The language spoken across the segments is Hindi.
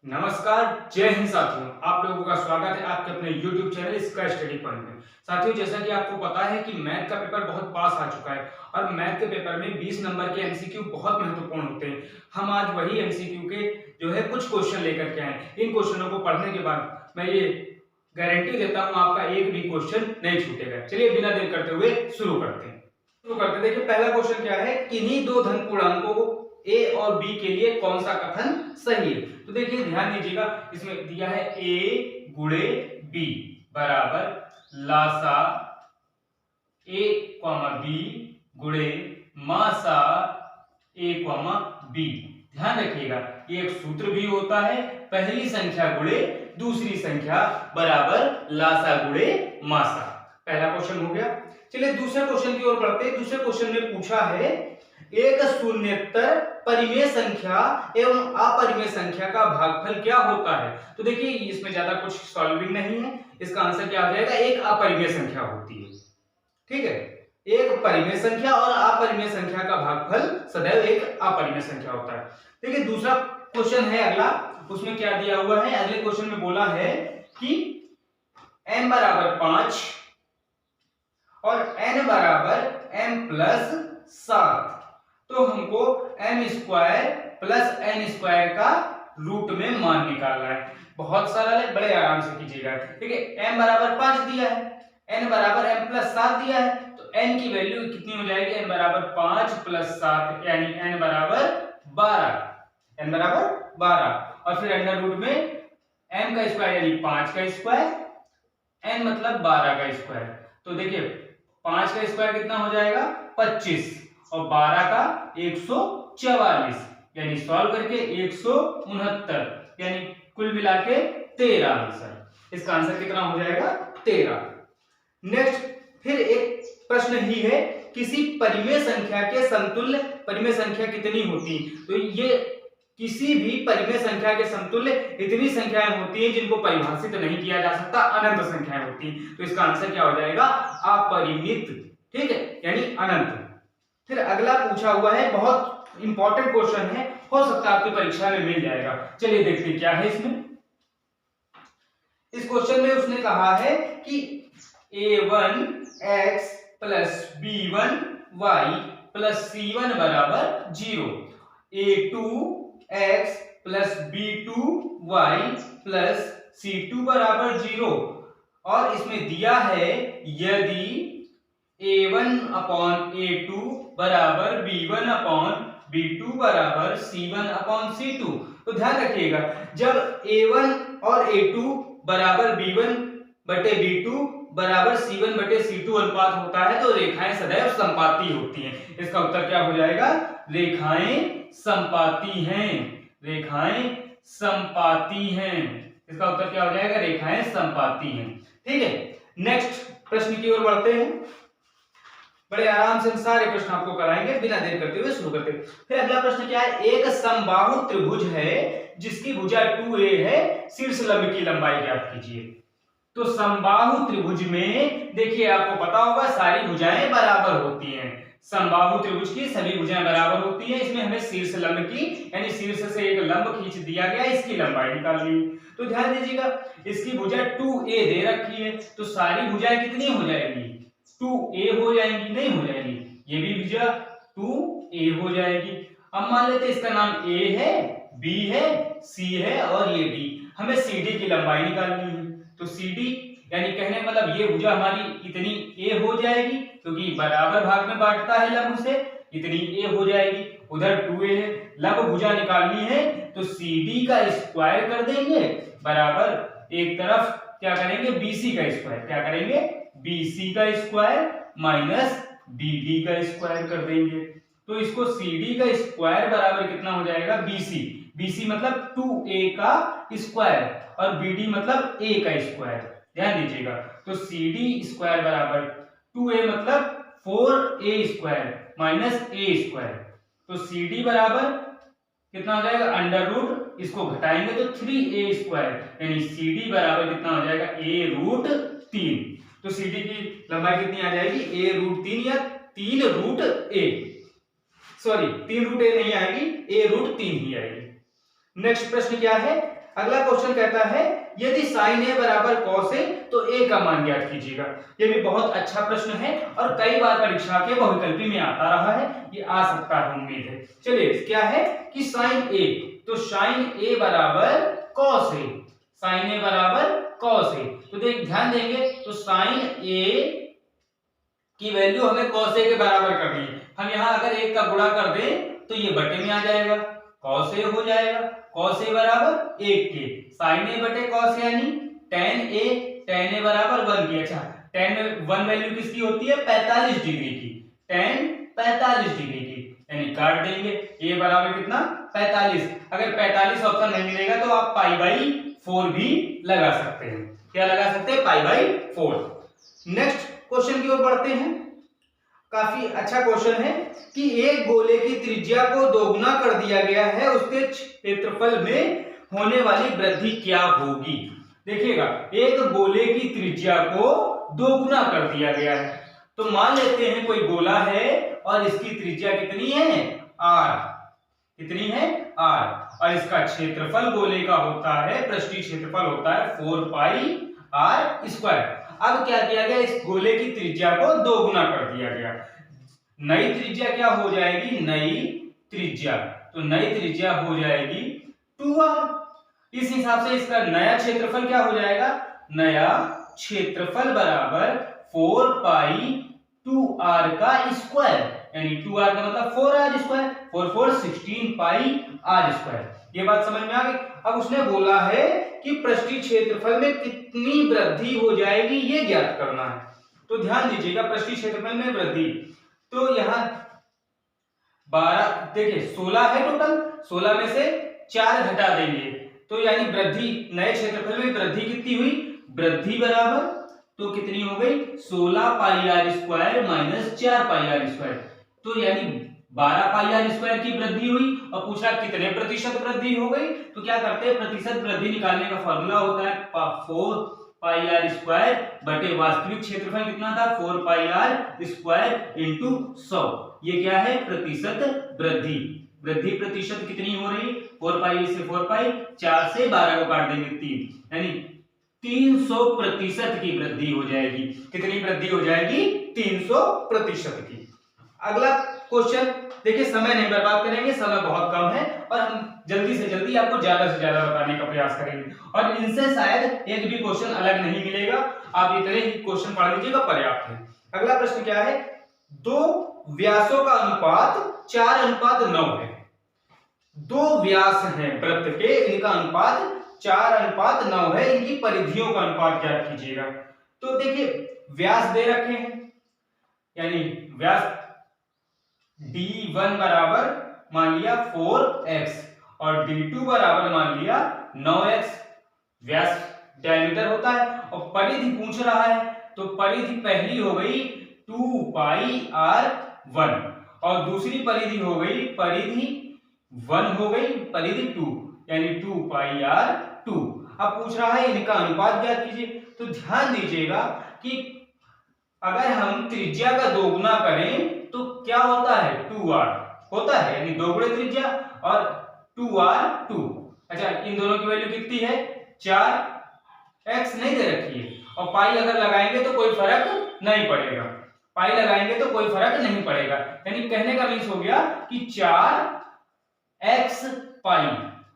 नमस्कार, जय हिंद साथियों। आप लोगों का स्वागत है आपके अपने YouTube चैनल इसका स्टडी पॉइंट में। साथियों, जैसा कि आपको पता है कि मैथ का पेपर बहुत पास आ चुका है और मैथ के पेपर में 20 नंबर के एमसीक्यू बहुत महत्वपूर्ण होते हैं। हम आज वही एमसीक्यू के जो है कुछ क्वेश्चन लेकर के आए। इन क्वेश्चनों को पढ़ने के बाद मैं ये गारंटी देता हूँ आपका एक भी क्वेश्चन नहीं छूटेगा। चलिए बिना देर करते हुए शुरू करते हैं। देखिए पहला क्वेश्चन क्या है, किन्हीं दो धन पूर्णांकों को ए और बी के लिए कौन सा कथन सही है। तो देखिए ध्यान दीजिएगा, इसमें दिया है ए गुणे बी बराबर लासा ए कॉमा बी गुणे मासा ए कॉमा बी। ध्यान रखिएगा ये एक सूत्र भी होता है, पहली संख्या गुणे दूसरी संख्या बराबर लासा गुणे मासा। पहला क्वेश्चन हो गया। चलिए दूसरे क्वेश्चन की ओर बढ़ते हैं। दूसरे क्वेश्चन में पूछा है एक शून्येतर परिमेय संख्या एवं अपरिमेय संख्या का भागफल क्या होता है। तो देखिए इसमें ज्यादा कुछ सॉल्विंग नहीं है, इसका आंसर क्या हो जाएगा, एक अपरिमेय संख्या होती है। ठीक है, एक परिमेय संख्या और अपरिमेय संख्या का भागफल सदैव एक अपरिमेय संख्या होता है। देखिए दूसरा क्वेश्चन है अगला, उसमें क्या दिया हुआ है, अगले क्वेश्चन में बोला है कि m बराबर 5 और n बराबर m प्लस 7, तो हमको m square plus n square का रूट में मान निकालना है। बहुत सरल है, बड़े आराम से कीजिएगा। ठीक है, m बराबर 5 दिया है, n बराबर m प्लस 7 दिया है, तो n की वैल्यू कितनी हो जाएगी, n बराबर 5 प्लस 7 यानी n बराबर 12, n बराबर 12 और फिर अंडर रूट में m का स्क्वायर यानी 5 का स्क्वायर, n मतलब 12 का स्क्वायर। तो देखिए 5 का स्क्वायर कितना हो जाएगा 25 और 12 का 144 यानी सॉल्व करके 169 यानी कुल मिला के 13 आंसर। इसका आंसर कितना हो जाएगा 13। नेक्स्ट फिर एक प्रश्न ही है, किसी परिमेय संख्या के समतुल्य परिमेय संख्या कितनी होती। तो ये किसी भी परिमेय संख्या के समतुल्य इतनी संख्याएं होती हैं जिनको परिभाषित नहीं किया जा सकता, अनंत संख्याएं होती हैं। तो इसका आंसर क्या हो जाएगा अपरिमित। ठीक है, यानी अनंत। फिर अगला पूछा हुआ है, बहुत इंपॉर्टेंट क्वेश्चन है, हो सकता है आपकी परीक्षा में मिल जाएगा। चलिए देखते क्या है इसमें। इस क्वेश्चन में उसने कहा है कि a1x plus b1y plus c1 बराबर 0, a2x plus b2y plus c2 बराबर 0 और इसमें दिया है यदि a1 अपॉन a2 बराबर b1 अपॉन b2 बराबर c1 अपॉन c2। तो ध्यान रखिएगा जब a1 और a2 बराबर b1 बटे b2 बराबर c1 बटे c2 अनुपात होता है तो रेखाएं सदैव समपाती होती हैं। इसका उत्तर क्या हो जाएगा, रेखाएं समपाती हैं, रेखाएं समपाती हैं। इसका उत्तर क्या हो जाएगा, रेखाएं समपाती हैं। ठीक है, नेक्स्ट प्रश्न की ओर बढ़ते हैं। बड़े आराम से सारे प्रश्न आपको कराएंगे, बिना देर करते हुए शुरू करते हैं। फिर अगला प्रश्न क्या है, एक समबाहु त्रिभुज है जिसकी भुजा 2a है, शीर्ष लंब की लंबाई ज्ञात कीजिए। तो समबाहु त्रिभुज में देखिए आपको पता होगा सारी भुजाएं बराबर होती हैं, समबाहु त्रिभुज की सभी भुजाएं बराबर होती हैं। इसमें हमें शीर्ष लंब की यानी शीर्ष से एक लंब खींच दिया गया, इसकी लंबाई निकालनी है। तो ध्यान दीजिएगा इसकी भुजा 2a दे रखी है, तो सारी भुजाएं कितनी हो जाएगी 2a हो जाएंगी, नहीं हो जाएगी, ये भी भुजा 2a हो जाएगी। अब मान लेते इसका नाम a है, b है, c है और ये d। हमें cd की लंबाई निकालनी है, तो cd यानी कहने मतलब ये भुजा हमारी इतनी a हो जाएगी क्योंकि बराबर भाग में बांटता है लंब से, इतनी a हो जाएगी। उधर 2a है, लंब भुजा निकालनी है तो cd का स्क्वायर कर देंगे बराबर एक तरफ क्या करेंगे bc का स्क्वायर, क्या करेंगे bc का स्क्वायर माइनस bd का स्क्वायर कर देंगे। तो इसको cd का स्क्वायर बराबर कितना हो जाएगा bc, bc मतलब 2a का स्क्वायर और bd मतलब a का स्क्वायर। ध्यान दीजिएगा तो cd स्क्वायर बराबर 2a मतलब 4a square minus a square. तो cd बराबर कितना हो जाएगा अंडर रूट, इसको घटाएंगे तो 3a स्क्वायर यानी cd बराबर कितना हो जाएगा a रूट 3। तो cd की लंबाई कितनी आ जाएगी a रूट 3 या 3 root a, sorry 3 root a नहीं आएगी, a रूट 3 ही आएगी। नेक्स्ट प्रश्न क्या है, अगला क्वेश्चन कहता है यदि sin a बराबर cos a तो a का मान ज्ञात कीजिएगा। ये भी बहुत अच्छा प्रश्न है और कई बार परीक्षा के बहुविकल्पी में आता रहा है, ये आ सकता है उम्मीद है। चलिए क्या है कि sin a, तो sin a बराबर cos a, sin a बराबर cos a, तो देख ध्यान देंगे तो sin a की वैल्यू हमें cos a के बराबर करनी है। हम यहाँ अगर एक का गुणा कर दें तो ये बटे में आ जाएगा, cos a हो जाएगा, cos a बराबर 1 के, sin a बटे cos a यानी tan a बराबर 1 की। अच्छा tan में 1 वैल्यू किसकी होती है 45 डिग्री की, tan 45 डिग्री की, यानी काट देंगे a बराबर कितना 45। अगर 45 ऑप्शन नहीं मिलेगा तो आप पाई बाई 4 भी लगा सकते हैं। क्या लगा सकते हैं पाई बाई 4। नेक्स्ट क्वेश्चन की ओर बढ़ते हैं। काफी अच्छा क्वेश्चन है कि एक गोले की त्रिज्या को दोगुना कर दिया गया है, उसके क्षेत्रफल में होने वाली वृद्धि क्या होगी। देखिएगा एक गोले की त्रिज्या को दोगुना कर दिया गया है, तो मान लेते हैं कोई गोला है और इसकी त्रिज्या कितनी है r, कितनी है r, और इसका क्षेत्रफल गोले का होता है, पृष्ठीय क्षेत्रफल होता है 4 पाई r स्क्वायर। अब क्या किया गया इस गोले की त्रिज्या को दोगुना कर दिया गया, नई त्रिज्या क्या हो जाएगी, नई त्रिज्या, तो नई त्रिज्या हो जाएगी 2r। इस हिसाब से इसका नया क्षेत्रफल क्या हो जाएगा, नया क्षेत्रफल बराबर 4 पाई 2r का स्क्वायर, यानी 2r का मतलब 4r स्क्वायर, 4 4 16 पाई r स्क्वायर। ये बात समझ में आ गई। अब उसने बोला है कि पृष्ठीय क्षेत्रफल में कितनी वृद्धि हो जाएगी ये ज्ञात करना है, तो ध्यान दीजिएगा पृष्ठीय क्षेत्रफल में वृद्धि, तो यहाँ 12 देखिए 16 है टोटल, 16 में से 4 घटा देंगे तो यानी वृद्धि नए क्षेत्रफल में वृद्धि कितनी हुई, वृद्धि बराबर तो कितनी हो गई 16 पाई r स्क्वायर माइनस 4 पाई r स्क्वायर, तो यानी 12 पाई r स्क्वायर की वृद्धि हुई। और पूछा कितने प्रतिशत वृद्धि हो गई, तो क्या करते हैं प्रतिशत वृद्धि निकालने का फॉर्मूला होता है 4 पाई r स्क्वायर बटे वास्तविक क्षेत्रफल कितना था 4 पाई r स्क्वायर इंटू 100। ये क्या है प्रतिशत वृद्धि, वृद्धि प्रतिशत कितनी हो रही 4 पाई से 4 पाई, 4 से 12 को काट देंगे 3, यानी 300% की वृद्धि हो जाएगी। कितनी वृद्धि हो जाएगी 300% की। अगला क्वेश्चन देखिए, समय नहीं बर्बाद करेंगे, समय बहुत कम है और हम जल्दी से जल्दी आपको ज्यादा से ज्यादा बताने का प्रयास करेंगे और इनसे शायद एक भी क्वेश्चन अलग नहीं मिलेगा, आप इतने ही क्वेश्चन पढ़ लीजिएगा पर्याप्त है। अगला प्रश्न क्या है, दो व्यासों का अनुपात 4:9 है, दो व्यास हैं वृत्त के, इनका अनुपात 4:9 है, इनकी परिधियों का अनुपात ज्ञात कीजिएगा। तो देखिए व्यास दे रखे हैं, यानी व्यास d1 बराबर मान लिया 4x और d2 बराबर मान लिया 9x, व्यास डायमीटर होता है और परिधि पूछ रहा है, तो परिधि पहली हो गई 2 पाई r1 और दूसरी परिधि हो गई परिधि 1 हो गई परिधि 2, यानी 2 पाई r2। अब पूछ रहा है इनका अनुपात ज्ञात कीजिए, तो ध्यान दीजिएगा कि अगर हम त्रिज्या का दोगुना करें तो क्या होता है 2r होता है, यानी दोगुणे त्रिज्या और 2r2। अच्छा इन दोनों की वैल्यू कितनी है 4x नहीं दे रखी है और पाई अगर लगाएंगे तो कोई फर्क नहीं पड़ेगा, पाई लगाएंगे तो कोई फर्क नहीं पड़ेगा, यानी कहने का मीन्स हो गया कि 4x पाई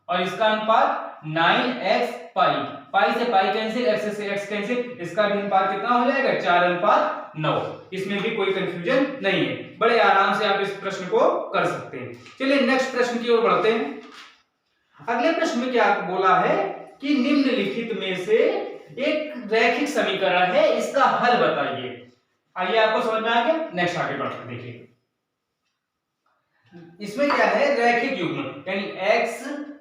और इसका अनुपात 9x पाई, पाई से पाई कैंसिल, x से x कैंसिल, इसका भी अनुपात कितना हो जाएगा 4:9। इसमें भी कोई कंफ्यूजन नहीं है, बड़े आराम से आप इस प्रश्न को कर सकते हैं। चलिए नेक्स्ट प्रश्न की ओर बढ़ते हैं। अगले प्रश्न में क्या बोला है कि निम्नलिखित में से एक रैखिक समीकरण है, इसका हल बताइए। आइए आपको समझ में आ गया, नेक्स्ट आगे बढ़ते देखिए। इसमें क्या है रैखिक युग्म, यानी x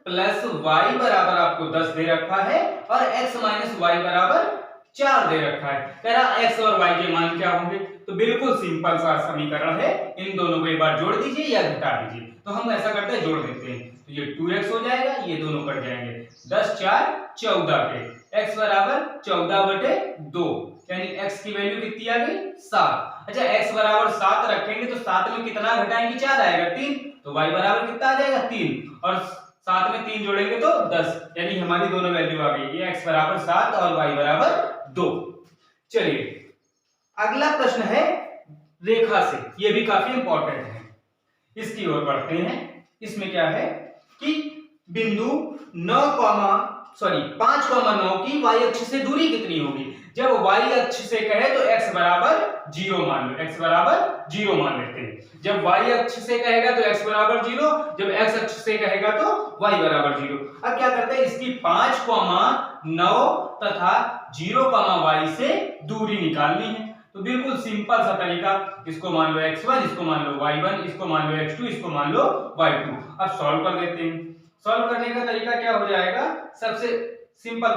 प्लस वाई बराबर आपको 10 दे रखा है और x माइनस वाई बराबर 4 दे रखा है। कह रहा x और y के मान क्या होंगे, तो बिल्कुल सिंपल सा समीकरण है, इन दोनों को एक बार जोड़ दीजिए या घटा दीजिए। तो हम ऐसा करते हैं जोड़ देते हैं, तो ये 2x हो जाएगा, ये दोनों कट जाएंगे, 10 4 14 के, x बराबर 14/2, यानी x की वैल्यू कितनी आ गई 7। अच्छा x बराबर 7 रखेंगे तो 7 में कितना घटाएंगे 4 आएगा 3, तो y बराबर कितना आ जाएगा 3 और सात में 3 जोड़ेंगे तो 10, यानी हमारी दोनों वैल्यू आ गई, ये x बराबर 7 और y बराबर 2। चलिए अगला प्रश्न है रेखा से, ये भी काफी इंपॉर्टेंट है, इसकी ओर बढ़ते हैं। इसमें क्या है कि बिंदु 5,9 की y अक्ष से दूरी कितनी होगी। जब y अक्ष से कहे तो x बराबर 0 मान लो, x बराबर 0 मान लेते हैं। जब y अक्ष से कहेगा तो x बराबर 0, जब x अक्ष से कहेगा तो y बराबर 0। अब क्या करते हैं, इसकी 5,9 तथा 0,y से दूरी निकालनी है। तो बिल्कुल सिंपल सा तरीका, इसको मान लो x1, इसको मान लो y1, इसको मान लो x2, इसको मान लो y2। अब सॉल्व कर देते हैं। सॉल्व करने का तरीका क्या हो जाएगा, सबसे सिंपल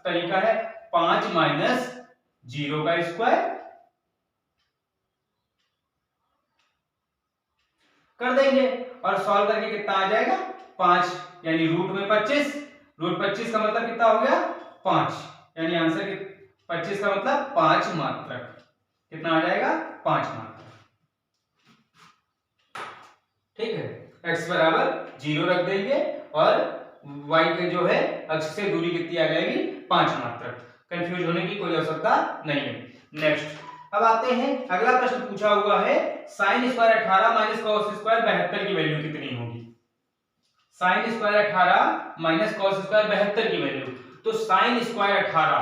तरीका है 5 माइनस 0 का स्क्वायर कर देंगे और सॉल्व करके कितना आ जाएगा 5, यानी रूट में 25, रूट 25 का मतलब कितना हो गया 5, यानी आंसर 25 का मतलब 5 मात्रक, कितना आ जाएगा 5 मात्रक। ठीक है, x बराबर 0 रख देंगे और y के जो है अक्ष से दूरी कितनी आ जाएगी 5 मात्रक। कंफ्यूज होने की कोई आवश्यकता नहीं है। नेक्स्ट, अब आते हैं अगला प्रश्न पूछा हुआ है sin square 18 minus cos square 72 की वैल्यू कितनी होगी। sin square 18 minus cos square 72 की वैल्यू, तो sin square 18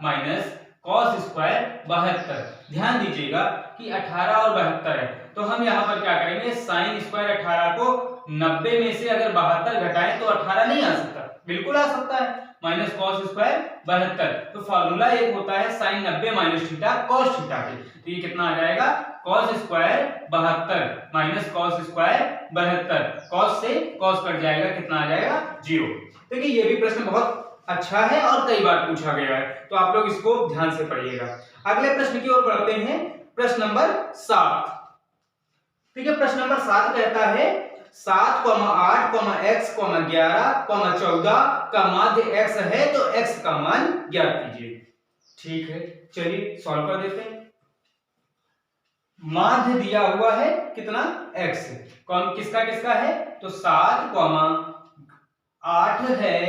minus cos square 72। ध्यान दीजिएगा कि 18 और 72 है, तो हम यहाँ पर क्या करेंगे, sin स्क्वायर 18 को 90 में से अगर 72 घटाएं तो 18 नहीं आ सकता, बिल्कुल आ सकता है, माइनस cos स्क्वायर 72। तो फॉर्मूला एक होता है sin 90 minus theta cos theta के, तो ये कितना आ जाएगा cos square 72 minus cos square 72, cos से cos कट जाएगा, कितना आ जाएगा 0। देखिए ये भी प्रश्न बहुत अच्छा है और कई बार पूछा गया है, तो आप लोग इसको ध्यान से पढ़िएगा। अगले प्रश्न की ओर बढ़ते हैं, प्रश्न नंबर 7। ठीक है, प्रश्न नंबर 7 कहता है 7, 8, x, 11, 14 का माध्य x है तो x का मान ज्ञात कीजिए। ठीक है, चलिए सॉल्व कर देते हैं। माध्य दिया हुआ है कितना x, कौन किसका किसका है, तो 7, 8 है,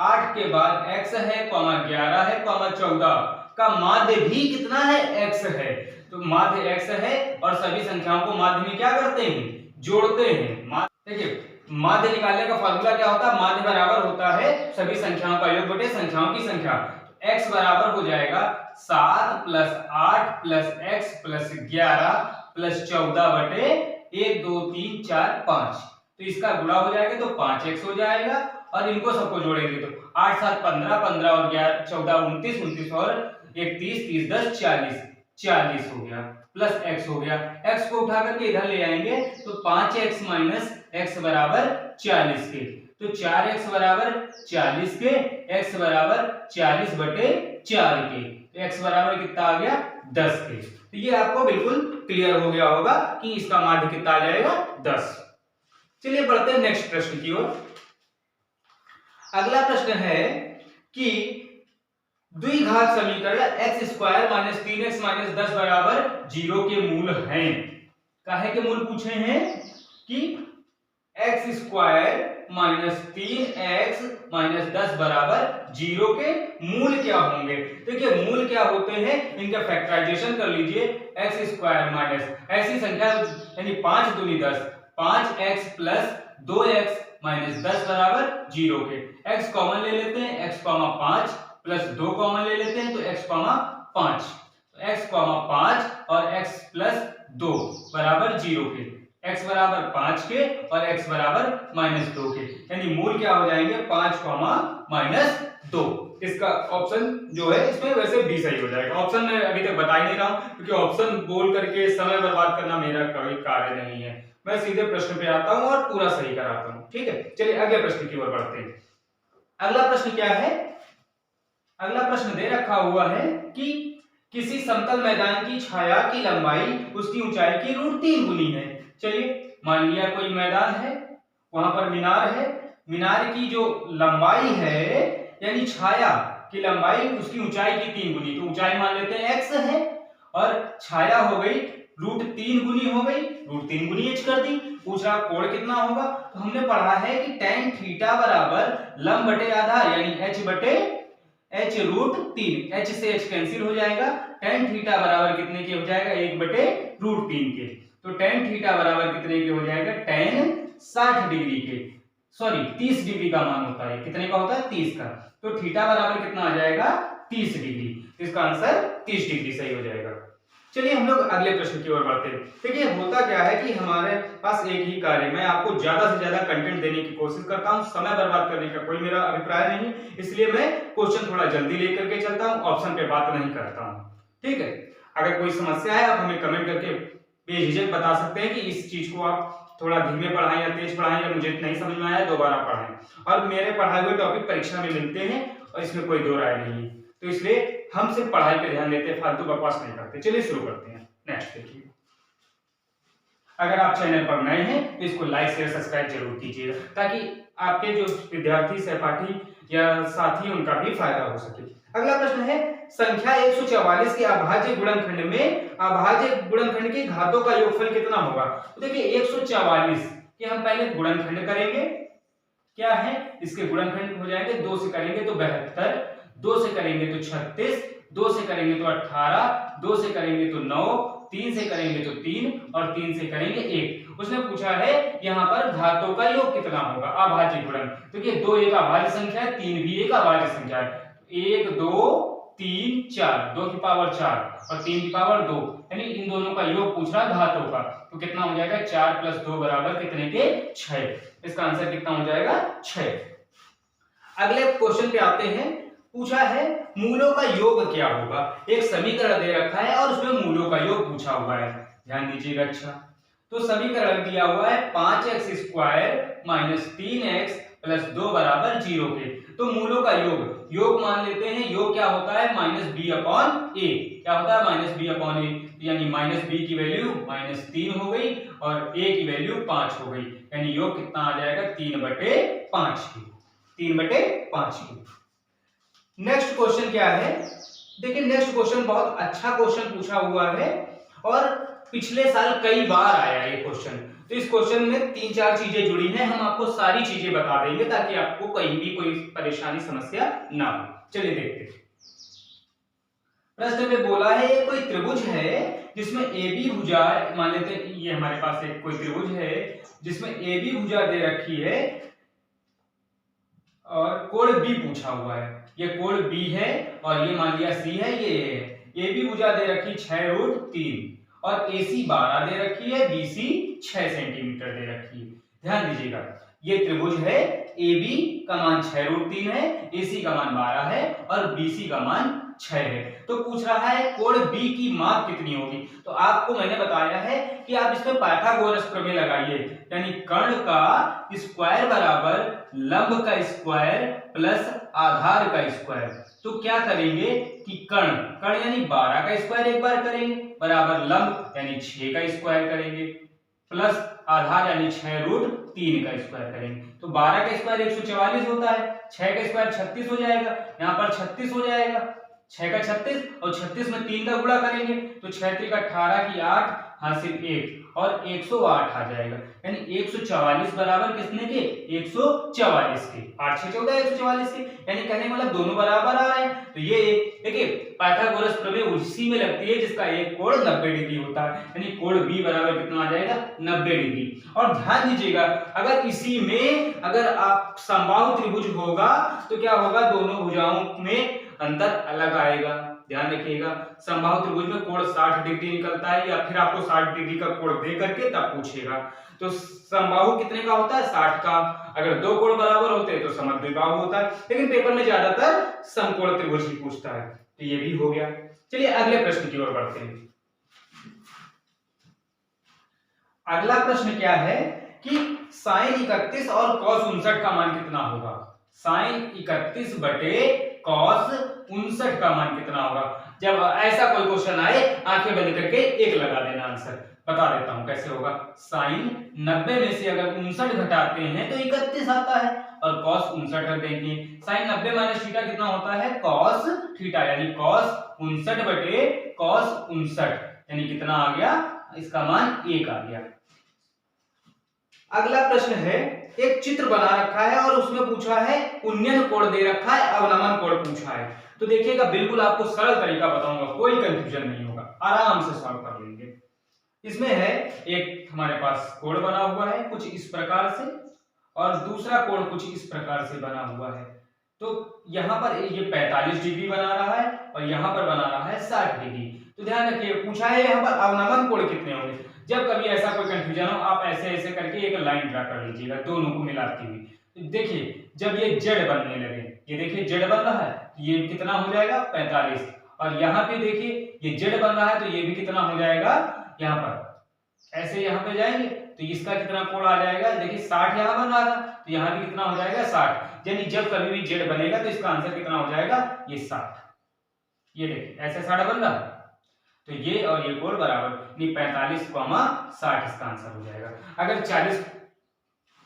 8 के बाद x है, 11 है, 14 का माध्य भी कितना है x है। तो माध्य x है और सभी संख्याओं को माध्य में क्या करते हैं, जोड़ते हैं। देखिए माध्य निकालने का फॉर्मूला क्या होता है, माध्य बराबर होता है सभी संख्याओं का योग बटे संख्याओं की संख्या। x बराबर हो जाएगा 7 plus 8 plus x plus 11 plus 14 बटे 1 2 3 4 5, तो इसका गुणा हो जाएगा तो 5x हो जाएगा और इनको सबको जोड़ेंगे तो 8 7 15, 15 और 11 14 29, 29 और 1 30, 30 10 40, 40 हो गया, प्लस x हो गया। x को उठा करके इधर ले आएंगे तो 5x माइनस x बराबर 40 के, तो 4x बराबर 40 के, x बराबर 40 बटे 4 के, तो x बराबर कितना आ गया 10 के। तो ये आपको बिल्कुल क्लियर हो गया होगा कि इसका माध्य कितना आ जाएगा 10। चलिए बढ़ते हैं नेक्स्ट प्रश्न की ओर। अगला प्रश्न है कि द्विघात समीकरण x square minus 3x minus 10 बराबर 0 के मूल हैं। काहे के मूल पूछे हैं कि x square minus 3x minus 10 बराबर 0 के मूल क्या होंगे। देखिए मूल क्या होते हैं, इनका फैक्टराइजेशन कर लीजिए। x स्क्वायर माइनस ऐसी संख्या यानी 5 दूनी 10, 5x प्लस 2x माइनस 10 बराबर 0 के। x कॉमन ले लेते हैं, x 5 प्लस 2 कॉमन ले लेते हैं तो x 5, तो x 5 और x प्लस 2 बराबर 0 के, x बराबर 5 के और x बराबर माइनस 2 के, यानी मूल क्या हो जाएंगे 5 माइनस 2। इसका ऑप्शन जो है इसमें वैसे भी सही हो जाएगा। ऑप्शन मैं अभी तक बता ही नहीं रहा हूं क्योंकि ऑप्शन बोल करके समय बर्बाद करना मेरा कोई कार्य नहीं है, मैं सीधे प्रश्न पे आता हूं और पूरा सही कराता हूं। ठीक है, चलिए अगले प्रश्न की ओर बढ़ते हैं। अगला प्रश्न क्या है, अगला प्रश्न दे रखा हुआ है कि किसी समतल मैदान की छाया की लंबाई उसकी ऊंचाई की √3 गुनी है। चलिए मान लिया कोई मैदान है, वहां पर मीनार है, मीनार की जो लंबाई है यानी छाया की लंबाई उसकी ऊंचाई की 3 गुनी, तो ऊंचाई मान लेते हैं x है और छाया हो गई √3 गुनी हो गई, √3 गुनी h कर दी, पूछ रहा कोण कितना होगा, तो हमने पढ़ा है कि tan थीटा बराबर लंब बटे आधार यानी h बटे h रूट 3, h से h कैंसिल हो जाएगा, tan थीटा बराबर कितने के हो जाएगा 1 बटे रूट 3 के। तो tan थीटा बराबर कितने के हो जाएगा tan 60 डिग्री के, सॉरी 30 डिग्री का मान होता है, कितने का होता है 30 का, तो थीटा बराबर कितना आ जाएगा 30 डिग्री, इसका आंसर 30 डिग्री सही हो जाएगा। चलिए हम लोग अगले प्रश्न की ओर बढ़ते हैं। देखिए होता क्या है कि हमारे पास एक ही कार्य, मैं आपको ज्यादा से ज्यादा कंटेंट देने की कोशिश करता हूं, समय बर्बाद करने का कोई मेरा अभिप्राय नहीं, इसलिए मैं क्वेश्चन थोड़ा जल्दी लेकर के चलता हूं, ऑप्शन पे बात नहीं करता हूं, ठीक है। अगर कोई समस्या है आप हमें कमेंट करके बेझिझक बता सकते हैं कि इस चीज को आप थोड़ा धीमे पढ़ाएं या तेज पढ़ाएं या मुझे नहीं समझ में आया दोबारा पढ़ाएं, और मेरे पढ़ाए हुए टॉपिक परीक्षा में मिलते हैं और इसमें कोई दो राय नहीं है, तो इसलिए हम सिर्फ पढ़ाई पे ध्यान देते हैं, फालतू बकवास नहीं करते। चलिए शुरू करते हैं। नेक्स्ट देखिए, अगर आप चैनल पर नए हैं तो इसको लाइक शेयर सब्सक्राइब जरूर कीजिएगा, ताकि आपके जो विद्यार्थी सहपाठी या साथी उनका भी फायदा हो सके। अगला प्रश्न है संख्या 144 के अभाज्य गुणनखंड में अभाज्य गुणनखंड के घातों का योगफल कितना होगा। तो देखिए 144 के हम पहले गुणनखंड करेंगे, क्या है इसके गुणनखंड हो जाएंगे, 2 से करेंगे तो 72, 2 से करेंगे तो 36, 2 से करेंगे तो 18, 2 से करेंगे तो 9, 3 से करेंगे तो 3 और 3 से करेंगे 1। उसने पूछा है यहाँ पर घातों का योग कितना होगा अभाज्य गुणन। तो ये 2 एक अभाज्य संख्या है, 3 भी एक अभाज्य संख्या है, 1 2 3 4, 2 की पावर 4 और 3 की पावर 2, यानी इन दोनों का योग पूछ रहा घातों का, तो कितना हो जाएगा 4 + 2 बराबर कितने के 6, इसका आंसर कितना हो जाएगा 6। अगले क्वेश्चन पे आते हैं, पूछा है मूलों का योग क्या होगा। एक समीकरण दे रखा है और उसमें मूलों का योग पूछा हुआ है, ध्यान दीजिएगा। अच्छा तो समीकरण दिया हुआ है 5x² - 3x + 2 बराबर 0 के, तो मूलों का योग मान लेते हैं, योग क्या होता है -b/a, क्या होता है -b/a, यानी -b की वैल्यू -3 हो गई और a की वैल्यू 5 हो गई, यानी योग कितना आ जाएगा 3/5 की, 3/5 की। नेक्स्ट क्वेश्चन क्या है, देखिए नेक्स्ट क्वेश्चन बहुत अच्छा क्वेश्चन पूछा हुआ है और पिछले साल कई बार आया ये क्वेश्चन, तो इस क्वेश्चन में 3-4 चीजें जुड़ी हैं, हम आपको सारी चीजें बता देंगे ताकि आपको कहीं भी कोई परेशानी समस्या ना हो। चलिए देखते हैं। प्रश्न में बोला है कोई त्रिभुज है जिसमें AB भुजा, मान लेते हैं ये हमारे पास एक कोई त्रिभुज है जिसमें AB भुजा दे रखी है और कोण B पूछा हुआ है, ये कोण B है और ये मान लिया C है, ये AB भुजा दे रखी 6√3 और AC 12 दे रखी है, BC 6 सेंटीमीटर दे रखी है। ध्यान दीजिएगा ये त्रिभुज है, AB का मान 6√3 है, AC का मान 12 है और BC का मान 6 है, तो पूछ रहा है कोण B की माप कितनी होगी। तो आपको मैंने बताया है कि आप इसमें पाइथागोरस प्रमेय लगाइए, यानी कर्ण का स्क्वायर बराबर लंब का स्क्वायर प्लस आधार का स्क्वायर। तो क्या करेंगे कि कर्ण यानी 12 का स्क्वायर एक बार करेंगे बराबर लंब यानी 6 का स्क्वायर करेंगे प्लस आधार यानी 6√3 का स्क्वायर करेंगे, तो 12 का स्क्वायर 144 होता है, 6 का स्क्वायर 36 हो जाएगा, यहाँ पर 36 हो जाएगा, 6 का 36 और 36 में 3 का गुणा करेंगे तो 6 × 3 = 18 की 8 हासिल 1 और 108 आ जाएगा, यानी 144 बराबर किसने के 144 के, 8 6 14 144 के, यानी कहने मतलब दोनों बराबर आ रहे हैं। तो ये देखिए पाइथागोरस प्रमेय उसी में लगती है जिसका एक कोण 90 डिग्री होता है, यानी कोण B बराबर कितना आ जाएगा 90 डिग्री। और ध्यान दीजिएगा अगर इसी में अगर आप समबाहु त्रिभुज होगा तो क्या होगा, दोनों भुजाओं में अंतर अलग आएगा, ध्यान रखिएगा। समबाहु त्रिभुज में कोण 60 डिग्री निकलता है या फिर आपको 60 डिग्री का कोण दे करके तब पूछेगा, तो समबाहु कितने का होता है 60 का, अगर दो कोण बराबर होते हैं तो समद्विबाहु होता है, लेकिन पेपर में ज्यादातर समकोण त्रिभुज ही पूछता है, तो ये भी हो गया। चलिए अगले प्रश्न की ओर बढ़ते हैं। अगला प्रश्न क्या है कि sin 31 और cos 59 का मान कितना होगा। sin 31 बटे cos 59 का मान कितना होगा। जब ऐसा कोई क्वेश्चन आए आंखें बंद करके 1 लगा देना, आंसर बता देता हूं कैसे होगा। sin 90 में से अगर 59 घटाते हैं तो 31 आता है और cos 59 कर देंगे। sin 90 माइनस थीटा कितना होता है cos थीटा, यानी cos 59 बटे cos 59 यानी कितना आ गया, इसका मान 1 आ गया। अगला प्रश्न है, एक चित्र बना रखा है और उसमें पूछा है उन्नयन कोण दे रखा है, अवनमन कोण पूछा है। तो देखिएगा बिल्कुल आपको सरल तरीका बताऊंगा, कोई कंफ्यूजन नहीं होगा, आराम से सॉल्व कर लेंगे। इसमें है एक हमारे पास कोण बना हुआ है कुछ इस प्रकार से और दूसरा कोण कुछ इस प्रकार से बना हुआ है। तो यहाँ पर ये 45 डिग्री बना रहा है और यहाँ पर बना रहा है 60 डिग्री। तो ध्यान रखिए पूछा है यहाँ पर अवनमन कोण कितने होंगे। जब कभी ऐसा कोई कंफ्यूजन हो आप ऐसे ऐसे करके एक लाइन ड्रा कर लीजिएगा दोनों को मिलाती हुई। तो देखिए जब ये जेड बनने लगे, ये देखिए जेड बन रहा है, ये कितना हो जाएगा 45, और यहाँ पे देखिए ये जेड बन रहा है तो ये भी कितना हो जाएगा, यहाँ पर ऐसे यहाँ पे जाएंगे तो इसका कितना कोण आ जाएगा, देखिए 60 यहाँ बन रहा था तो यहाँ भी कितना हो जाएगा 60। यानी जब कभी भी जेड बनेगा तो इसका आंसर कितना हो जाएगा, ये 60। ये देखिए ऐसे 60 बन रहा है तो ये और ये कोण बराबर, यानी 45,60 इसका आंसर हो जाएगा। अगर 40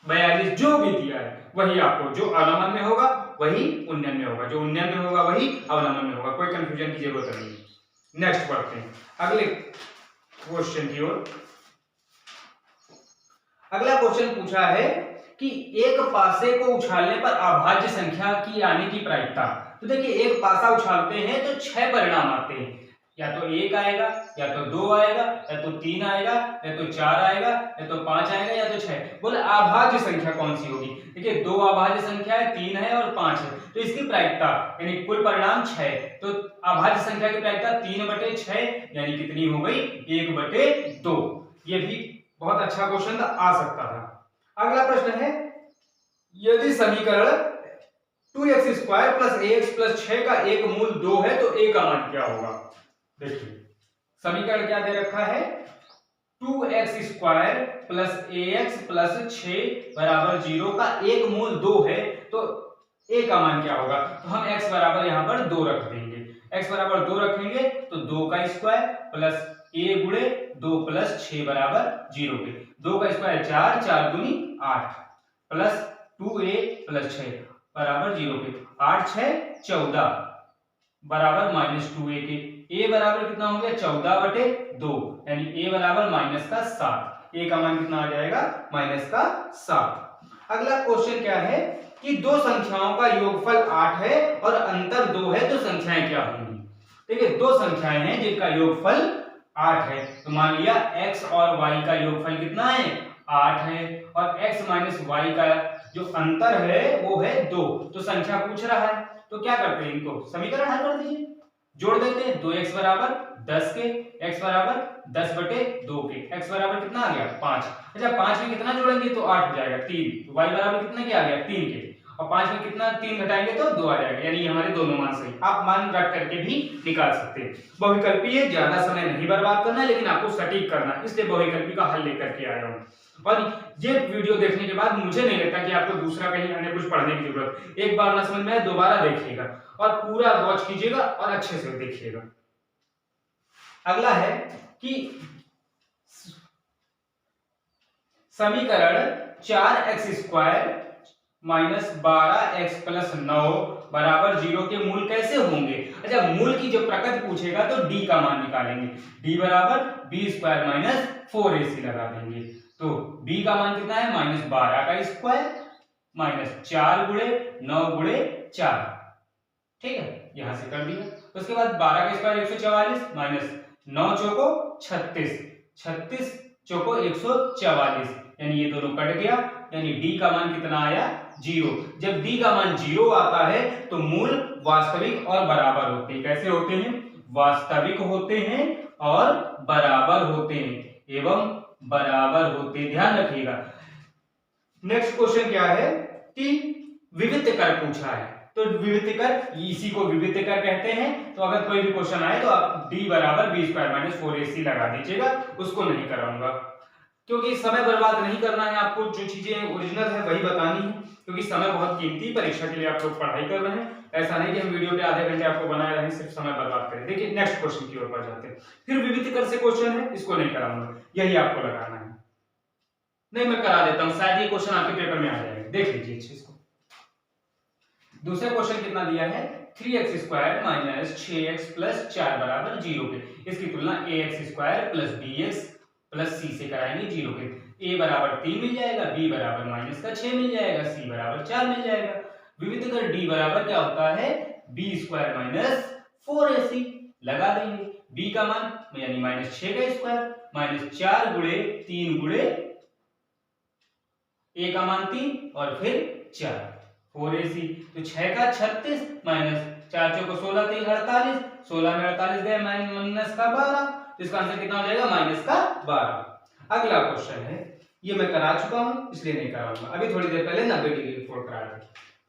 42 जो भी दिया है वही आपको, जो अवनमन में होगा वही उन्नयन में होगा, जो उन्नयन में होगा वही अवनमन में होगा, कोई कंफ्यूजन की जरूरत नहीं है। नेक्स्ट पढ़ते हैं अगले क्वेश्चन की ओर। अगला क्वेश्चन पूछा है कि एक पासे को उछालने पर अभाज्य संख्या की आने की प्रायिकता। तो देखिए एक पासा उछालते हैं तो 6 परिणाम आते हैं, या तो 1 आएगा, या तो 2 आएगा, या तो 3 आएगा, या तो 4 आएगा, या तो 5 आएगा, या तो 6। बोले अभाज्य संख्या कौन सी होगी। देखिए 2 अभाज्य संख्या है, 3 है और 5 है, तो इसकी प्रायिकता यानी कुल परिणाम 6। तो अभाज्य संख्या की प्रायिकता 3/6 यानी कितनी हो गई, 1/2। ये भी बहुत अच्छा क्वेश्चन आ सकता था। अगला प्रश्न है, यदि समीकरण 2x² + ax + 6 का एक मूल 2 है तो a का मान क्या होगा। देखिए समीकरण क्या दे रखा है, 2x² + ax + 6 = 0 का एक मूल 2 है तो a का मान क्या होगा। तो हम x बराबर यहाँ पर 2 रख देंगे, x बराबर 2 रखेंगे तो 2 का स्क्वायर प्लस a गुणे 2 + 6 = 0 के। 2 का स्क्वायर 4, 4 दूनी 8 प्लस 2a + 6 = 0 के। 8 6 14 बराबर -2a के। a बराबर कितना हो गया 14/2 यानी a बराबर -7। a का मान कितना आ जाएगा -7। अगला क्वेश्चन क्या है कि दो संख्याओं का योगफल 8 है और अंतर 2 है तो संख्याएं क्या होंगी। देखिए दो संख्याएं हैं जिनका योगफल 8 है, तो मान लिया x और y का योगफल कितना है 8 है और x - y का जो अंतर है वो है 2। तो संख्या पूछ रहा है तो क्या करते हैं, इनको समीकरण हल कर दीजिए, जोड़ देते हैं। 2x बराबर 10 के, x बराबर 10/2 के, x बराबर कितना आ गया 5। अच्छा 5 में कितना जोड़ेंगे तो 8 हो जाएगा 3, तो y बराबर कितना क्या आ गया 3 के, और 5 में कितना 3 घटाएंगे तो 2 आ जाएगा, यानी हमारे दोनों मान सही। आप मान रख करके भी निकाल सकते हैं। बहुविकल्पी है, ज्यादा समय नहीं बर्बाद करना है लेकिन आपको सटीक करना है, इसलिए बहुविकल्पी का हल लेकर के आया हूँ। और ये वीडियो देखने के बाद मुझे नहीं लगता कि आपको दूसरा कहीं अन्य कुछ पढ़ने की जरूरत। एक बार ना समझ में आए दोबारा देखिएगा और पूरा वॉच कीजिएगा और अच्छे से देखिएगा। अगला है कि समीकरण 4x² - 12x + 9 = 0 के मूल कैसे होंगे। अच्छा मूल की जो प्रकृति पूछेगा तो d का मान निकालेंगे, d बराबर b² - 4ac लगा देंगे। तो b का मान कितना है -12 का स्क्वायर -4 गुणे 9 गुणे 4, ठीक है यहां से कर दिया। उसके बाद 12 का स्क्वायर 144 माइनस 9 चौको 36, 36 चौको 144, यानी ये दोनों कट गया, यानी d का मान कितना आया 0। जब d का मान 0 आता है तो मूल वास्तविक और बराबर होते हैं। कैसे होते हैं, वास्तविक होते हैं और बराबर होते हैं एवं बराबर होते, ध्यान रखिएगा। नेक्स्ट क्वेश्चन क्या है कि विविध कर पूछा है, तो विविध कर इसी को विविध कर कहते हैं। तो अगर कोई भी क्वेश्चन आए तो आप d बराबर b² - 4ac लगा दीजिएगा, उसको नहीं कराऊंगा क्योंकि समय बर्बाद नहीं करना है, आपको जो चीजें ओरिजिनल है वही बतानी है, क्योंकि समय बहुत कीमती, परीक्षा के लिए आप लोग पढ़ाई कर रहे हैं। ऐसा नहीं कि हम वीडियो पे आधे घंटे आपको बनाए रहे सिर्फ समय बर्बाद करें। देखिए नेक्स्ट क्वेश्चन की ओर बढ़ जाते हैं। फिर विविध कर से क्वेश्चन है, इसको नहीं कराऊंगा, यही आपको लगाना है। नहीं मैं करा देता हूं, शायद ये क्वेश्चन आपके पेपर में आ जाएगा, देख लीजिए अच्छे इसको। दूसरा क्वेश्चन कितना दिया है 3x² - 6x + 4 = 0 के। इसकी तुलना ax² + bx + c से कराएंगे 0 के। ए बराबर 3 मिल जाएगा, बी बराबर माइनस का 6 मिल जाएगा, सी बराबर 4 मिल जाएगा। विविध कर डी बराबर क्या होता है, बी स्क्वायर माइनस 4ac लगा देंगे। बी का मान यानी माइनस 6 का स्क्वायर माइनस 4 गुणे 3 गुणे ए का मान 3 और फिर 4 4ac, तो 6 का 36 माइनस 4 चौको 16 3 48, 16 में 48 गए माइनस का 12, तो इसका आंसर कितना हो जाएगा माइनस का 12। अगला क्वेश्चन है, ये मैं करा चुका हूं इसलिए नहीं कराऊंगा, अभी थोड़ी देर पहले 90 डिग्री फोल्ड करा था।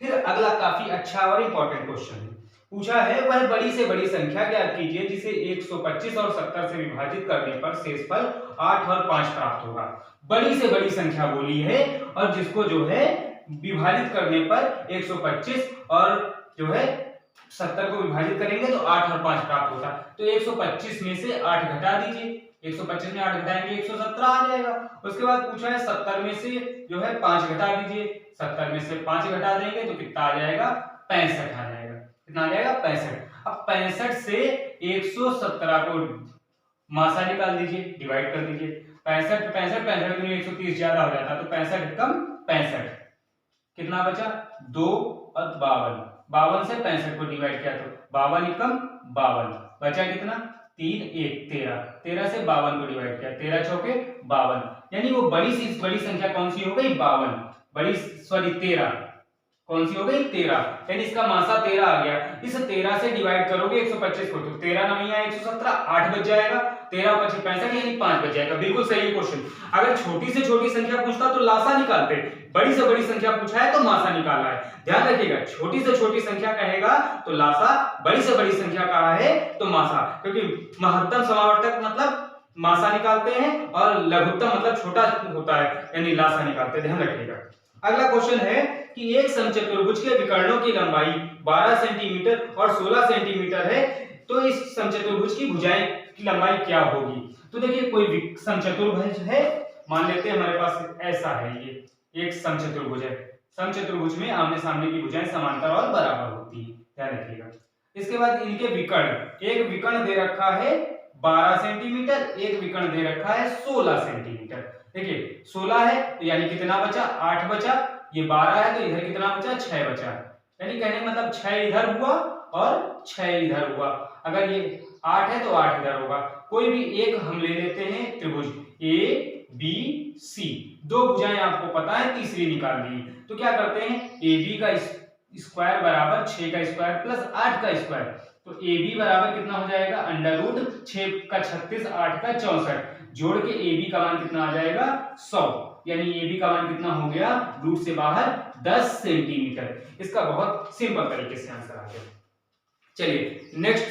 फिर अगला काफी अच्छा और इंपॉर्टेंट क्वेश्चन है, पूछा है वह बड़ी से बड़ी संख्या ज्ञात कीजिए जिसे 125 और 70 से विभाजित करने पर शेषफल 8 और 5 प्राप्त होगा। बड़ी से बड़ी संख्या बोली है और जिसको जो है विभाजित करने पर 125 और जो है 70 को विभाजित करेंगे तो 8 और 5 प्राप्त होता है। तो 125 में से 8 घटा दीजिए, 125 में 8 घटाएंगे 117 आ जाएगा। उसके बाद पूछा है 70 में से जो है 5 घटा दीजिए, 70 में से 5 घटा देंगे तो कितना आ जाएगा 65 आ जाएगा। कितना आ जाएगा 65। अब 65 से 117 को मासा निकाल दीजिए, डिवाइड कर दीजिए। 65 65 65 में 130 ज्यादा हो जाता, तो 65 कम 65 कितना बचा 2 और 52, 52 से 65 को डिवाइड किया तो 52 कम 52 बचा कितना 3 1 13, 13 से 52 को डिवाइड किया 13 चौके 52, यानी वो बड़ी संख्या कौन सी हो गई 52, बड़ी सॉरी 13 कौन सी हो गई 13, यानी इसका मासा 13 आ गया। इस 13 से डिवाइड करोगे 125 को तो 13 9 117 8 बच जाएगा, 13 5 65 यानी 5 बच जाएगा। बिल्कुल सही क्वेश्चन। अगर छोटी से छोटी संख्या पूछता तो लासा निकालते, बड़ी से बड़ी संख्या पूछा है तो मासा निकाला है। ध्यान रखिएगा, छोटी से छोटी संख्या कहेगा तो लासा, बड़ी से बड़ी संख्या कहा है तो मासा, क्योंकि महत्तम समावर्तक मतलब मासा निकालते हैं और लघुत्तम मतलब छोटा होता है यानी लासा निकालते हैं। ध्यान रखिएगा। अगला क्वेश्चन है कि एक समचतुर्भुज के विकर्णों की लंबाई 12 सेंटीमीटर और 16 सेंटीमीटर है, तो इस समचतुर्भुज की भुजाएं की लंबाई क्या होगी। तो देखिए कोई समचतुर्भुज है, मान लेते हैं हमारे पास ऐसा है, ये एक समचतुर्भुज है। समचतुर्भुज में आमने सामने की भुजाएं समांतर और बराबर होती है, ध्यान रखिएगा। इसके बाद इनके विकर्ण, एक विकर्ण दे रखा है 12 सेंटीमीटर, एक विकर्ण दे रखा है 16 सेंटीमीटर। देखिए 16 है तो यानी कितना बचा 8 बचा, ये 12 है तो इधर कितना बचा 6 बचा, यानी कहने मतलब 6 इधर हुआ और 6 इधर हुआ। अगर ये 8 है तो 8 इधर होगा। कोई भी एक हम ले लेते हैं त्रिभुज ए बी सी, दो भुजाएं आपको पता है, तीसरी निकाल ली, तो क्या करते हैं ए बी का स्क्वायर बराबर 6 का स्क्वायर प्लस 8 का स्क्वायर, तो ए बी बराबर कितना हो जाएगा अंडर रूट 6 का 36 8 का 64, जोड़ के ए बी का मान कितना आ जाएगा 100, यानी ए बी का मान कितना हो गया रूट से बाहर 10 सेंटीमीटर। इसका बहुत सिंपल तरीके से आंसर आ गया। चलिए नेक्स्ट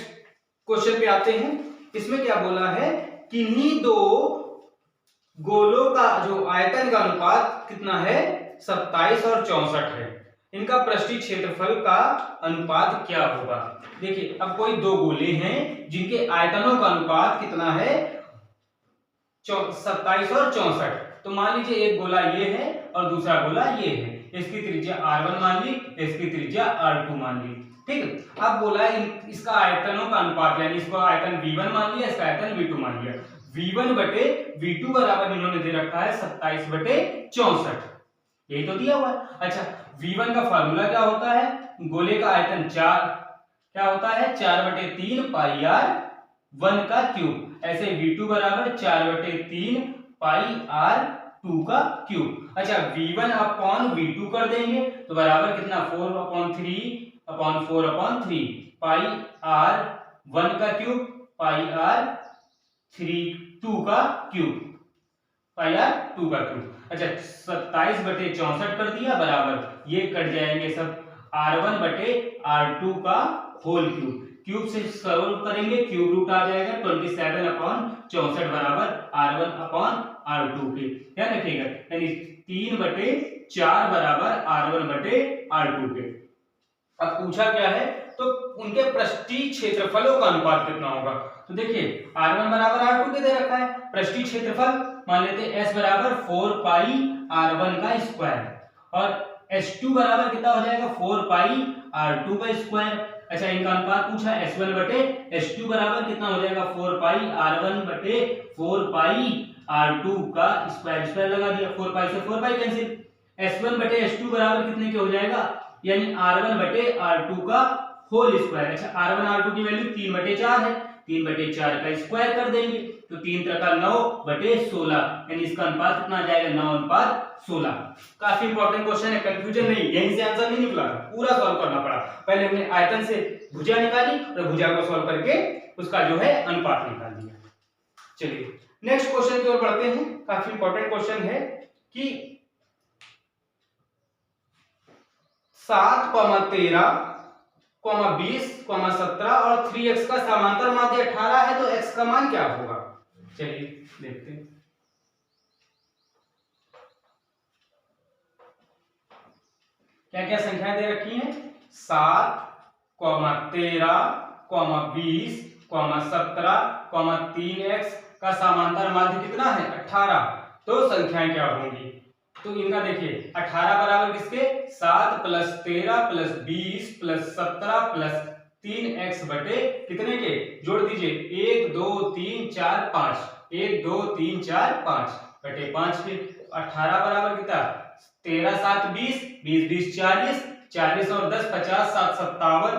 क्वेश्चन पे आते हैं। इसमें क्या बोला है, किन्हीं दो गोलों का जो आयतन का अनुपात कितना है 27 और 64 है, इनका पृष्ठीय क्षेत्रफल का अनुपात क्या होगा। देखिए अब कोई दो गोले हैं जिनके आयतनों का अनुपात कितना है 27 और 64, तो मान लीजिए एक गोला ये है और दूसरा गोला ये है, इसकी त्रिज्या r1 मान ली, इसकी त्रिज्या r2 मान ली, ठीक। अब बोला इसका आयतनों का अनुपात, यानी इसको आयतन v1 मान लिया, इसका आयतन v2 मान लिया, v1 बटे v2 बराबर इन्होंने दे रखा है 27 बटे 64, यही तो दिया हुआ है। अच्छा v1 का फार्मूला क्या होता है, गोले का आयतन 4 क्या होता है 4 बटे 3 पाई r1 का क्यूब, ऐसे v2 बराबर 4 बटे 3 पाई r2 का क्यूब। अच्छा v1 अपॉन v2 कर देंगे तो बराबर कितना 4/3 पाई r1 का क्यूब पाई r2 का क्यूब पाई r2 का क्यूब। अच्छा 27 बटे 64 कर दिया बराबर, ये कट जाएंगे सब r1 बटे r2 का होल क्यूब, क्यूब से सॉल्व करेंगे क्यूब रूट आ जाएगा 27/64 बराबर r1 अपॉन r2 के, ध्यान रखिएगा, यानी 3/4 बराबर r1 बटे r2 के। अब पूछा क्या है, तो उनके पृष्ठीय क्षेत्रफलों का अनुपात कितना होगा। तो देखिए r1 बराबर r2 के दे रखा है, पृष्ठीय क्षेत्रफल मान लेते हैं s बराबर 4 पाई r1 का स्क्वायर और s2 बराबर कितना हो जाएगा 4 पाई r2 का स्क्वायर। अच्छा इनका अनुपात पूछा s1 बटे s2 बराबर कितना हो जाएगा 4 पाई r1 बटे 4 पाई R2 का स्क्वायर स्क्वायर लगा दिया, 4 पाई से 4 पाई कैंसिल, S1 बटे S2 बराबर कितने के हो जाएगा, यानी R1 बटे R2 का होल स्क्वायर। अच्छा R1 R2 की वैल्यू 3 बटे 4 है, 3 बटे 4 का स्क्वायर कर देंगे तो 3 त्रिका 9 बटे 16, यानी इसका अनुपात कितना आ जाएगा 9 अनुपात 16। काफी इंपॉर्टेंट क्वेश्चन है, कंफ्यूजन नहीं, यहीं से आंसर नहीं निकला, पूरा सॉल्व करना पड़ा। पहले हमने आयतन से भुजा निकाली और भुजा को सॉल्व करके उसका जो है अनुपात निकाल दिया। चलिए नेक्स्ट क्वेश्चन की ओर बढ़ते हैं। काफी इंपॉर्टेंट क्वेश्चन है कि 7, 13, 20, 17 और 3x का समांतर माध्य 18 है, तो x का मान क्या होगा। चलिए देखते हैं। क्या क्या संख्याएं दे रखी हैं, 7, 13, 20, 17, 3x का समांतर माध्य कितना है 18, तो संख्याएं क्या होंगी। तो इनका देखिए 18 बराबर किसके, 7 + 13 + 20 + 17 + 3x बटे कितने के, जोड़ दीजिए 1 2 3 4 5, 1 2 3 4 5 बटे 5 के। 18 बराबर कितना, 13 7 20, 20 20 40, 40 और 10 50, 7 57,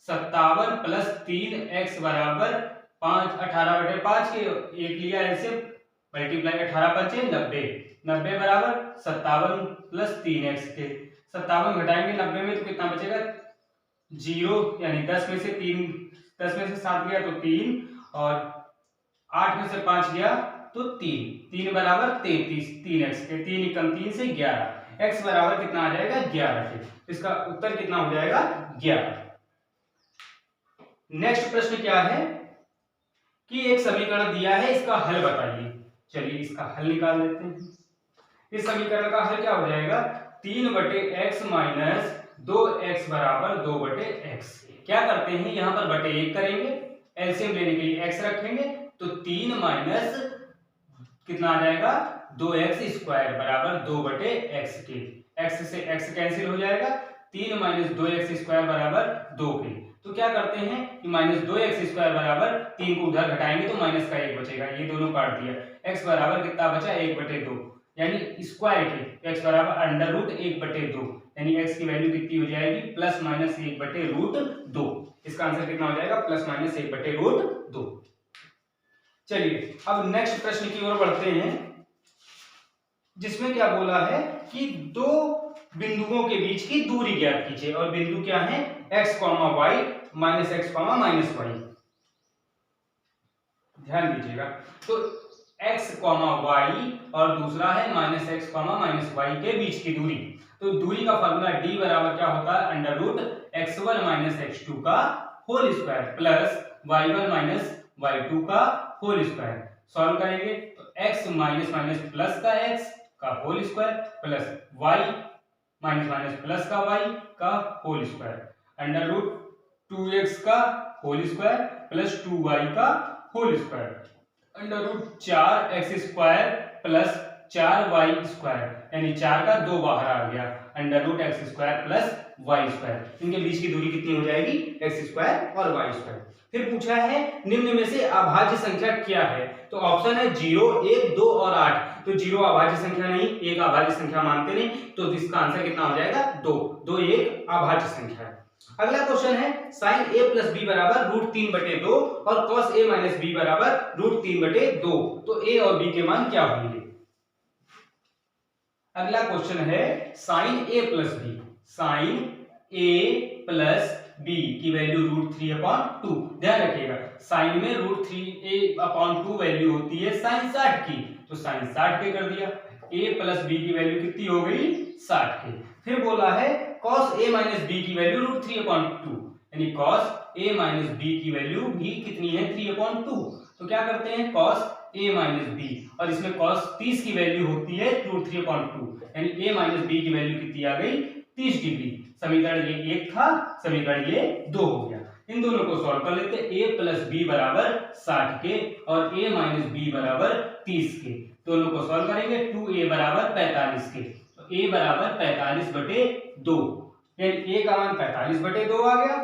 57 + 3x बराबर 5, 18 बटे 5 के, एक लिया ऐसे मल्टीप्लाई 18 5 90, 90 बराबर 57 + 3x के। 57 घटाएंगे 90 में तो कितना बचेगा 0, यानी 10 में से 3, 10 में से 7 गया तो 3 और 8 में से 5 गया तो 3, 3 बराबर 33, 3x के, 3 एकम 3 से 11, x बराबर कितना आ जाएगा 11 के। इसका उत्तर कितना हो जाएगा 11। नेक्स्ट प्रश्न क्या है कि एक समीकरण दिया है, इसका हल बताइए। चलिए इसका हल निकाल लेते हैं। इस समीकरण का हल क्या हो जाएगा, 3 बटे x माइनस 2x बराबर 2 बटे x। क्या करते हैं, यहां पर बटे 1 करेंगे, एलसीएम लेने के लिए x रखेंगे तो 3 माइनस कितना आ जाएगा 2x स्क्वायर बराबर 2 बटे x के। x से x कैंसिल हो जाएगा, 3 माइनस 2x स्क्वायर बराबर 2 के। तो क्या करते हैं कि माइनस 2x स्क्वायर बराबर 3 को उधर घटाएंगे तो माइनस का 1 बचेगा, ये दोनों काट दिया, x बराबर कितना बचा 1 बटे 2, यानी स्क्वायर के x बराबर अंडर रूट 1 बटे 2, यानी x की वैल्यू कितनी हो जाएगी प्लस माइनस 1 बटे रूट 2। इसका आंसर कितना हो जाएगा प्लस माइनस 1 बटे रूट 2। चलिए अब नेक्स्ट प्रश्न की ओर बढ़ते हैं, जिसमें क्या बोला है कि दो बिंदुओं के बीच की दूरी ज्ञात कीजिए और बिंदु क्या है x, y minus x, minus y। ध्यान दीजिएगा, तो x, y और दूसरा है माइनस x, माइनस y के बीच की दूरी। तो दूरी का फॉर्मूला d बराबर क्या होता है under root x1 minus x2 का whole square plus y1 minus y2 का होल स्क्वायर। सॉल्व करेंगे तो x माइनस माइनस प्लस का x का whole square plus y minus minus plus का y का whole square under root 2x का होल स्क्वायर प्लस 2y का whole square under root 4x square plus 4y square, यानी 4 का 2 बाहर आ गया, under root x square plus y square. इनके बीच की दूरी कितनी हो जाएगी x स्क्वायर और y स्क्वायर। फिर पूछा है निम्न में से अभाज्य संख्या क्या है, तो ऑप्शन है 0, 1, 2 और 8। तो 0 अभाज्य संख्या नहीं, 1 अभाज्य संख्या मानते नहीं, तो इसका आंसर कितना हो जाएगा 2, 2 एक अभाज्य संख्या है। अगला क्वेश्चन है sin a प्लस b बराबर रूट 3 बटे 2 और cos a माइनस b बराबर रूट 3 बटे 2, तो a और b के मान क्या होंगे। अगला क्वेश्चन है sin a plus b, sin a plus b की वैल्यू रूट 3/2। ध्यान रखिएगा साइन में रूट 3a/2 वैल्यू होती है sin 60 की, तो sin 60 के कर दिया, a प्लस b की वैल्यू कितनी हो गई 60 के। फिर बोला है cos a माइनस b की वैल्यू रूट 3/2, यानी cos a माइनस b की वैल्यू भी कितनी है 3/2। तो क्या करते हैं cos a माइनस b, और इसमें cos 30 की वैल्यू होती है रूट 3/2, यानी a माइनस b की वैल्यू कितनी आ गई 30 डिग्री। समीकरण ये 1 था, समीकरण ये 2 हो गया। इन दोनों को सॉल्व कर लेते, a प्लस b बराबर 60 के और a माइनस b बराबर 30 के। दोनों को सॉल्व करेंगे 2a बराबर 45 के, तो a बराबर 45 बटे 2, यानी a का मान 45 बटे 2 आ गया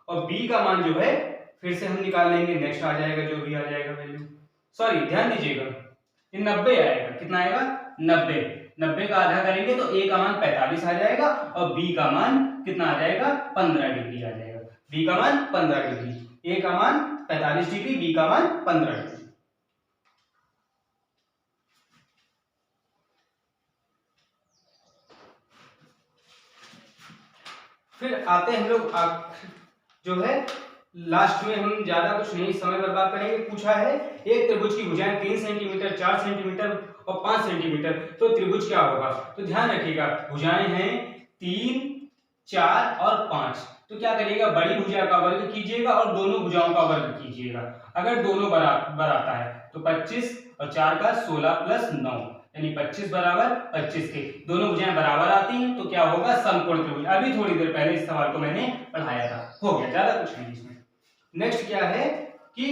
और b का मान जो है फिर से हम निकाल लेंगे, नेक्स्ट आ जाएगा जो भी आ जाएगा वैल्यू। सॉरी ध्यान दीजिएगा, ये 90 आएगा। कितना आएगा? 90। 90 का आधा करेंगे तो a का मान 45 आ जाएगा और b का मान कितना आ जाएगा? 15 डिग्री आ जाएगा। b का मान 15 डिग्री, a का मान 45 डिग्री, b का मान 15 डिग्री। फिर आते हैं हम लोग जो है लास्ट में, हम ज्यादा कुछ नहीं समय बर्बाद करेंगे। पूछा है एक त्रिभुज की भुजाएं 3 सेंटीमीटर, 4 सेंटीमीटर और 5 सेंटीमीटर, तो त्रिभुज क्या होगा? तो ध्यान रखिएगा, भुजाएं हैं 3, 4 और 5। तो क्या करिएगा? बड़ी भुजा का वर्ग कीजिएगा और दोनों भुजाओं का वर्ग कीजिएगा। अगर दोनों बराबर आता है तो 25 और 4 का 16 प्लस 9 यानी 25 बराबर 25 के। दोनों भुजाएं बराबर आती हैं तो क्या होगा? समकोण त्रिभुज। अभी थोड़ी देर पहले इस सवाल को मैंने पढ़ाया था, हो गया, ज्यादा कुछ नहीं इसमें। नेक्स्ट क्या है कि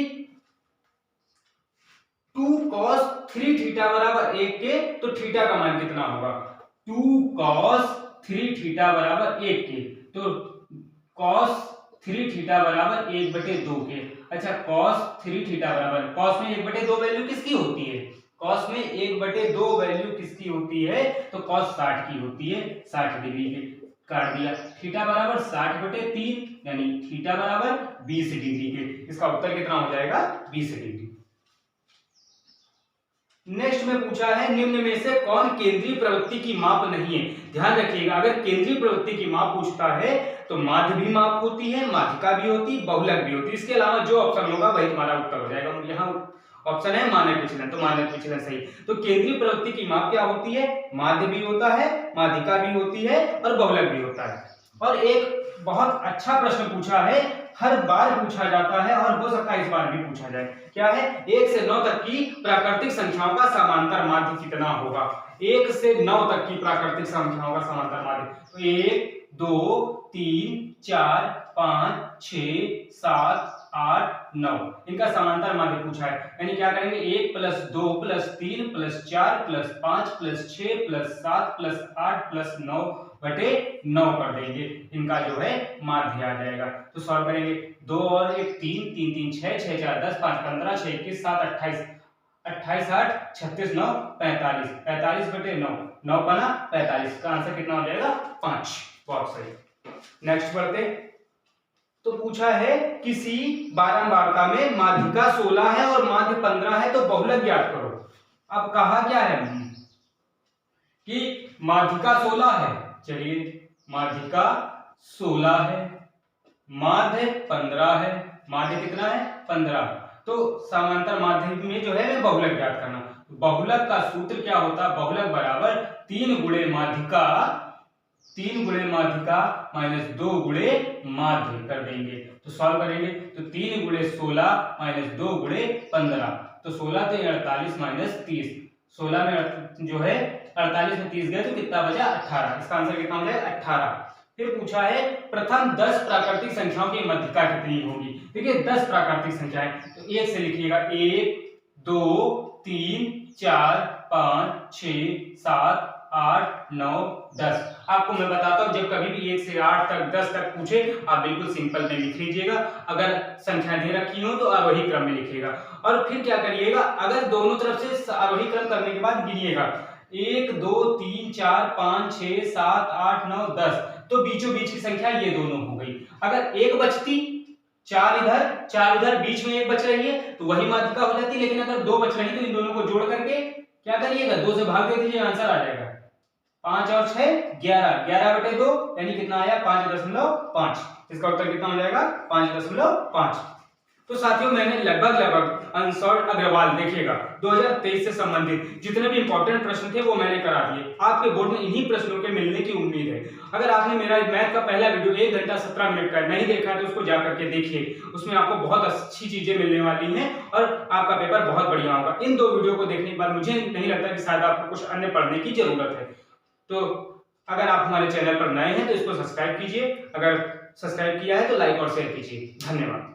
2 cos 3 थीटा बराबर 1 के, तो थीटा का मान कितना होगा? 2 cos 3 थीटा बराबर 1 के, तो cos 3 थीटा बराबर 1/2 के। अच्छा, cos 3 थीटा बराबर, cos में 1/2 वैल्यू किसकी होती है? cos में 1/2 वैल्यू किसकी होती है? तो cos 60 की होती है, 60 डिग्री की। काट दिया। थीटा बराबर 60/3 यानी थीटा बराबर 20 डिग्री के। इसका उत्तर कितना हो जाएगा? 20 डिग्री। नेक्स्ट में पूछा है निम्न में से कौन केंद्रीय प्रवृत्ति की माप नहीं है? ध्यान रखिएगा, अगर केंद्रीय प्रवृत्ति की माप पूछता है तो माध्य भी माप होती है, माध्यिका भी होती है, बहुलक भी होती है। इसके अलावा जो ऑप्शन होगा वही तुम्हारा उत्तर हो जाएगा। यहाँ ऑप्शन है मानक विचलन, तो मानक विचलन सही। तो केंद्रीय प्रवृत्ति की माप क्या होती है? माध्य भी होता है, माध्यिका भी होती है और बहुलक भी होता है। और एक बहुत अच्छा प्रश्न पूछा है, हर बार पूछा जाता है और हो सकता है इस बार भी पूछा जाए। क्या है? 1 से 9 तक की प्राकृतिक संख्याओं का समांतर माध्य कितना होगा? 1 से 9 तक की प्राकृतिक संख्याओं का समांतर माध्य, तो 1 2 3 4 5 6 7 8 9 इनका समांतर माध्य पूछा है। यानी क्या करेंगे? 1 + 2 + 3 + 4 + 5 + 6 + 7 + 8 + 9/9 कर देंगे। इनका जो है माध्य आ जाएगा। तो सॉल्व करेंगे, 2 और 1 3 3 3 6 6 4 10 5 15 6 21 7 28 28 8 36 9 45 45/9 9 पना 45 का आंसर कितना हो जाएगा? 5। बहुत सही। नेक्स्ट बढ़ते। तो पूछा है किसी बारंबारता में माध्यिका 16 है और माध्य 15 है, तो बहुलक ज्ञात करो। अब कहा क्या है कि माध्यिका 16 है, चलिए माध्यिका 16 है, माध्य 15 है। माध्य कितना है? 15। तो समांतर माध्य में जो है बहुलक ज्ञात करना। बहुलक का सूत्र क्या होता है? बहुलक बराबर 3 गुणे माध्यिका, 3 गुणे माध्यिका माइनस 2 गुणे माध्य कर देंगे। तो सॉल्व करेंगे, तो 3 गुणे 16 माइनस 2 गुणे 15, तो 16 से 48 माइनस 30, 16 में जो है 48 में 30 गए तो कितना बचा? 18। इसका आंसर कितना हो जाएगा? 18। फिर पूछा है प्रथम 10 प्राकृतिक संख्याओं की मध्यिका कितनी होगी? देखिए 10 प्राकृतिक संख्याएं, तो 1 से लिखिएगा, 1 2 3 4 5 6 7 8 9 10। आपको मैं बताता हूं, जब कभी भी 1 से 8 तक 10 तक पूछे, आप बिल्कुल सिंपल में लिख लीजिएगा। अगर संख्या दे रखी हो तो आरोही क्रम में लिखिएगा। और फिर क्या करिएगा, अगर दोनों तरफ से आरोही क्रम करने के बाद गिनिएगा, 1 2 3 4 5 6 7 8 9 10, तो बीचों बीच की संख्या ये दोनों हो गई। अगर एक बचती, 4 इधर 4 उधर, बीच में एक बच रही है तो वही माध्यिका हो जाती। लेकिन अगर 2 बच रही तो इन दोनों को जोड़ करके क्या करिएगा, 2 से भाग दे दीजिए, आंसर आ जाएगा। 5 और 6 11, 11/2 यानी कितना आया? 5.5। इसका उत्तर कितना हो जाएगा? 5.5। तो साथियों, मैंने लगभग अनसॉल्व्ड अग्रवाल देखिएगा 2023 से संबंधित जितने भी इंपॉर्टेंट प्रश्न थे वो मैंने करा दिए। आपके बोर्ड में इन्हीं प्रश्नों के मिलने की उम्मीद है। अगर आपने मेरा मैथ का पहला वीडियो 1 घंटा 17 मिनट का नहीं देखा है तो उसको जाकर के देखिए, उसमें आपको बहुत अच्छी चीजें मिलने वाली हैं और आपका पेपर बहुत बढ़िया होगा। इन 2 वीडियो को देखने के बाद मुझे नहीं लगता कि शायद आपको कुछ अन्य पढ़ने की जरूरत है। तो अगर आप हमारे चैनल पर नए हैं तो इसको सब्सक्राइब कीजिए, अगर सब्सक्राइब किया है तो लाइक और शेयर कीजिए। धन्यवाद।